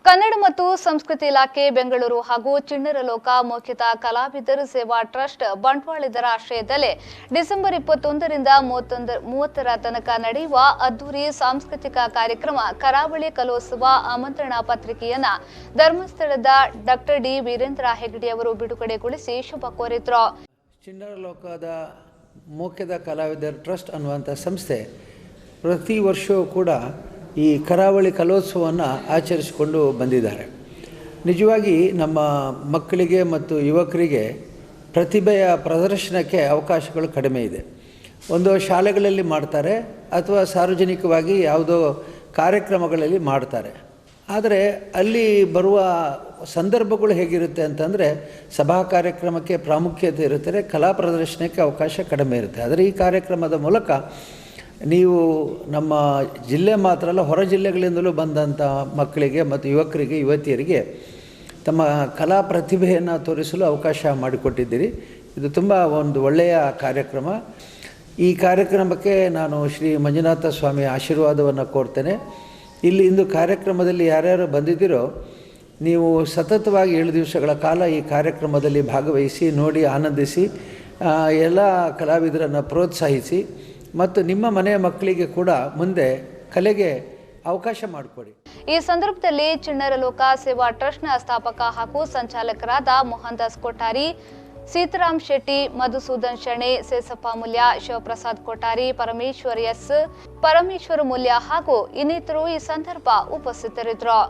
ಕನ್ನಡ ಮತ್ತು ಸಂಸ್ಕೃತಿ ಇಲಾಖೆ ಬೆಂಗಳೂರು ಹಾಗೂ ಚಿಣ್ಣರಲೋಕ ಮೌಖಿಕ ಕಲಾವಿದರು ಸೇವಾ ಟ್ರಸ್ಟ್ ಬಂಟ್ವಾಳದರ ಆಶ್ರಯದಲ್ಲಿ ಡಿಸೆಂಬರ್ 21 ರಿಂದ 30ರ ತನಕ ನಡೆಯುವ ಅದ್ದೂರಿ ಸಾಂಸ್ಕೃತಿಕ ಕಾರ್ಯಕ್ರಮ ಕರಾವಳಿ ಕಲೋತ್ಸವ ಆಮಂತ್ರಣ ಪತ್ರಿಕೆಯನ್ನ ಧರ್ಮಸ್ಥಳದ ಡಾಕ್ಟರ್ ಡಿ ವೀರೇಂದ್ರ ಹೆಗ್ಗಡೆ ಅವರು ಬಿಡುಗಡೆಗೊಳಿಸಿ ಶುಭ ಕೋರಿದರು. ಚಿಣ್ಣರಲೋಕದ ಮೌಖಿಕ ಕಲಾವಿದರ ಟ್ರಸ್ಟ್ ಅನ್ನುವಂಥ ಸಂಸ್ಥೆ ಪ್ರತಿ ವರ್ಷವೂ ಕೂಡ ಈ ಕರಾವಳಿ ಕಲೋತ್ಸವವನ್ನು ಆಚರಿಸಿಕೊಂಡು ಬಂದಿದ್ದಾರೆ. ನಿಜವಾಗಿ ನಮ್ಮ ಮಕ್ಕಳಿಗೆ ಮತ್ತು ಯುವಕರಿಗೆ ಪ್ರತಿಭೆಯ ಪ್ರದರ್ಶನಕ್ಕೆ ಅವಕಾಶಗಳು ಕಡಿಮೆ ಇದೆ. ಒಂದು ಶಾಲೆಗಳಲ್ಲಿ ಮಾಡ್ತಾರೆ ಅಥವಾ ಸಾರ್ವಜನಿಕವಾಗಿ ಯಾವುದೋ ಕಾರ್ಯಕ್ರಮಗಳಲ್ಲಿ ಮಾಡ್ತಾರೆ. ಆದರೆ ಅಲ್ಲಿ ಬರುವ ಸಂದರ್ಭಗಳು ಹೇಗಿರುತ್ತೆ ಅಂತಂದರೆ ಸಭಾ ಕಾರ್ಯಕ್ರಮಕ್ಕೆ ಪ್ರಾಮುಖ್ಯತೆ ಇರುತ್ತದೆ, ಕಲಾ ಪ್ರದರ್ಶನಕ್ಕೆ ಅವಕಾಶ ಕಡಿಮೆ ಇರುತ್ತೆ. ಆದರೆ ಈ ಕಾರ್ಯಕ್ರಮದ ಮೂಲಕ ನೀವು ನಮ್ಮ ಜಿಲ್ಲೆ ಮಾತ್ರ ಅಲ್ಲ, ಹೊರ ಜಿಲ್ಲೆಗಳಿಂದಲೂ ಬಂದಂಥ ಮಕ್ಕಳಿಗೆ ಮತ್ತು ಯುವಕರಿಗೆ ಯುವತಿಯರಿಗೆ ತಮ್ಮ ಕಲಾ ಪ್ರತಿಭೆಯನ್ನು ತೋರಿಸಲು ಅವಕಾಶ ಮಾಡಿಕೊಟ್ಟಿದ್ದೀರಿ. ಇದು ತುಂಬ ಒಂದು ಒಳ್ಳೆಯ ಕಾರ್ಯಕ್ರಮ. ಈ ಕಾರ್ಯಕ್ರಮಕ್ಕೆ ನಾನು ಶ್ರೀ ಮಂಜುನಾಥ ಸ್ವಾಮಿ ಆಶೀರ್ವಾದವನ್ನು ಕೋರ್ತೇನೆ. ಇಲ್ಲಿ ಇಂದು ಕಾರ್ಯಕ್ರಮದಲ್ಲಿ ಯಾರ್ಯಾರು ಬಂದಿದ್ದೀರೋ ನೀವು ಸತತವಾಗಿ 7 ದಿವಸಗಳ ಕಾಲ ಈ ಕಾರ್ಯಕ್ರಮದಲ್ಲಿ ಭಾಗವಹಿಸಿ ನೋಡಿ ಆನಂದಿಸಿ ಎಲ್ಲ ಕಲಾವಿದರನ್ನು ಪ್ರೋತ್ಸಾಹಿಸಿ ಮತ್ತು ನಿಮ್ಮ ಮನೆಯ ಮಕ್ಕಳಿಗೆ ಕೂಡ ಮುಂದೆ ಕಲೆಗೆ ಅವಕಾಶ ಮಾಡಿಕೊಡಿ. ಈ ಸಂದರ್ಭದಲ್ಲಿ ಚಿಣ್ಣರಲೋಕ ಸೇವಾ ಟ್ರಸ್ಟ್ನ ಸ್ಥಾಪಕ ಹಾಗೂ ಸಂಚಾಲಕರಾದ ಮೋಹನ್ದಾಸ್ ಕೊಠಾರಿ, ಸೀತಾರಾಮ್ ಶೆಟ್ಟಿ, ಮಧುಸೂದನ್ ಶೆಣೆ, ಸೇಸಪ್ಪ ಮೂಲ್ಯ, ಶಿವಪ್ರಸಾದ್ ಕೊಠಾರಿ, ಪರಮೇಶ್ವರ ಮೂಲ್ಯ ಹಾಗೂ ಇನ್ನಿತರು ಈ ಸಂದರ್ಭ ಉಪಸ್ಥಿತರಿದ್ದರು.